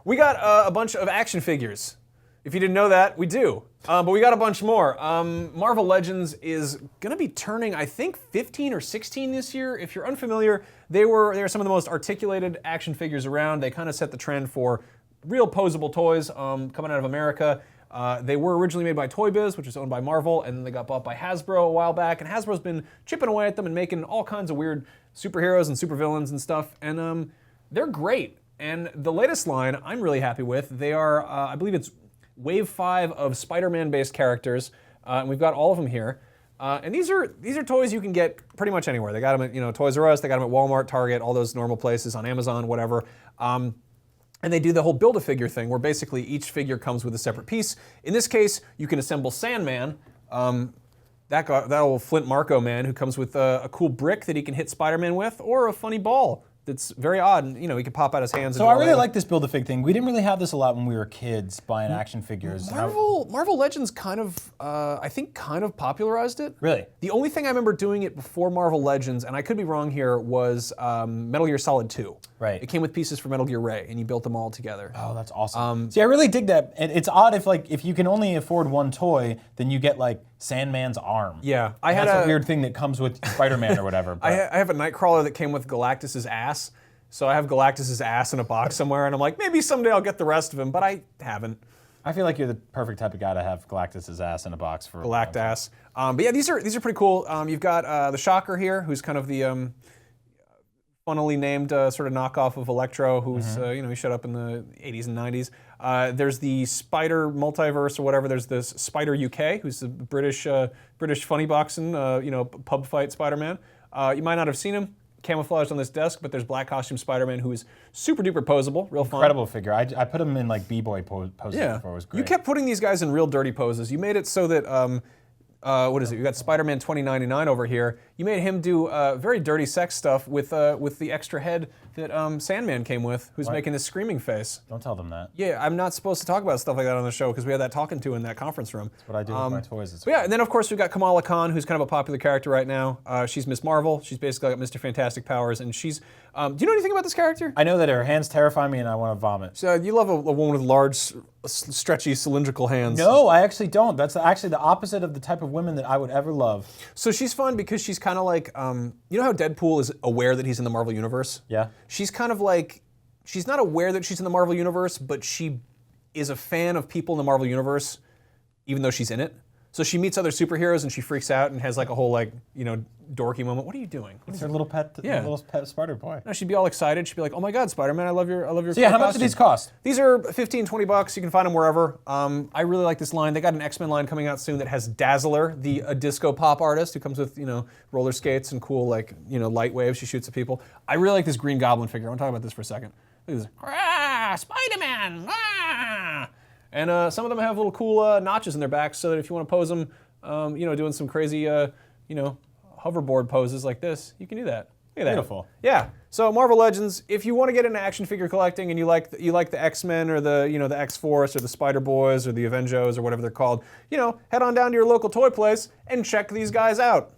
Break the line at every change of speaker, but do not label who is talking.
We got a bunch of action figures. If you didn't know that, we do. But we got a bunch more. Marvel Legends is going to be turning, I think, 15 or 16 this year. If you're unfamiliar, they were some of the most articulated action figures around. They kind of set the trend for real posable toys coming out of America. They were originally made by Toy Biz, which is owned by Marvel, and then they got bought by Hasbro a while back. And Hasbro's been chipping away at them and making all kinds of weird superheroes and supervillains and stuff. And they're great. And the latest line I'm really happy with. They are, I believe it's Wave 5 of Spider-Man-based characters, and we've got all of them here. And these are toys you can get pretty much anywhere. They got them at Toys R Us, they got them at Walmart, Target, all those normal places, on Amazon, whatever. And they do the whole Build-A-Figure thing, where basically each figure comes with a separate piece. In this case, you can assemble Sandman, that old Flint Marco man who comes with a cool brick that he can hit Spider-Man with, or a funny ball that's very odd, and he can pop out his hands.
So I really like this Build-A-Fig thing. We didn't really have this a lot when we were kids, buying action figures.
Marvel Legends kind of, I think, kind of popularized it.
Really?
The only thing I remember doing it before Marvel Legends, and I could be wrong here, was Metal Gear Solid 2.
Right.
It came with pieces for Metal Gear Ray, and you built them all together.
Oh, that's awesome. See, I really dig that. And it's odd if you can only afford one toy, then you get like Sandman's arm.
Yeah.
That's a weird thing that comes with Spider-Man or whatever.
I have a Nightcrawler that came with Galactus's ass. So I have Galactus's ass in a box somewhere, and I'm like, maybe someday I'll get the rest of him, but I haven't.
I feel like you're the perfect type of guy to have Galactus's ass in a box for
Galactus. But yeah, these are pretty cool. You've got the Shocker here, who's kind of the funnily named sort of knockoff of Electro, who's he showed up in the 80s and 90s. There's the Spider Multiverse or whatever. There's this Spider UK, who's the British funny boxing pub fight Spider-Man. You might not have seen him camouflaged on this desk, but there's Black Costume Spider-Man, who is super duper posable, real fun.
Incredible figure. I put him in like b-boy poses before. It was great.
You kept putting these guys in real dirty poses. You made it so that what is it? You got Spider-Man 2099 over here. You made him do very dirty sex stuff with the extra head that Sandman came with, who's making this screaming face.
Don't tell them that.
Yeah, I'm not supposed to talk about stuff like that on the show because we had that talking to in that conference room.
That's what I do with my toys.
Yeah, and then of course we've got Kamala Khan, who's kind of a popular character right now. She's Miss Marvel. She's basically got Mr. Fantastic powers, and she's. Do you know anything about this character?
I know that her hands terrify me, and I want to vomit.
So you love a woman with large, stretchy, cylindrical hands.
No, I actually don't. That's actually the opposite of the type of women that I would ever love.
So she's fun because she's kind of like, you know how Deadpool is aware that he's in the Marvel Universe?
Yeah.
She's kind of like, she's not aware that she's in the Marvel Universe, but she is a fan of people in the Marvel Universe, even though she's in it. So she meets other superheroes and she freaks out and has like a whole dorky moment. What are you doing?
It's her little pet, little pet Spider boy.
No, she'd be all excited. She'd be like, "Oh my God, Spider-Man! I love your
So yeah, how much do these cost?
These are $15, $20. You can find them wherever. I really like this line. They got an X-Men line coming out soon that has Dazzler, a disco pop artist who comes with roller skates and cool light waves she shoots at people. I really like this Green Goblin figure. I want to talk about this for a second. Look at this. Ah, Spider-Man! Ah! And some of them have little cool notches in their backs so that if you want to pose them, doing some crazy, hoverboard poses like this, you can do that. Look at that.
Beautiful.
Yeah. So Marvel Legends, if you want to get into action figure collecting and you like the X-Men or the X-Force or the Spider-Boys or the Avengers or whatever they're called, head on down to your local toy place and check these guys out.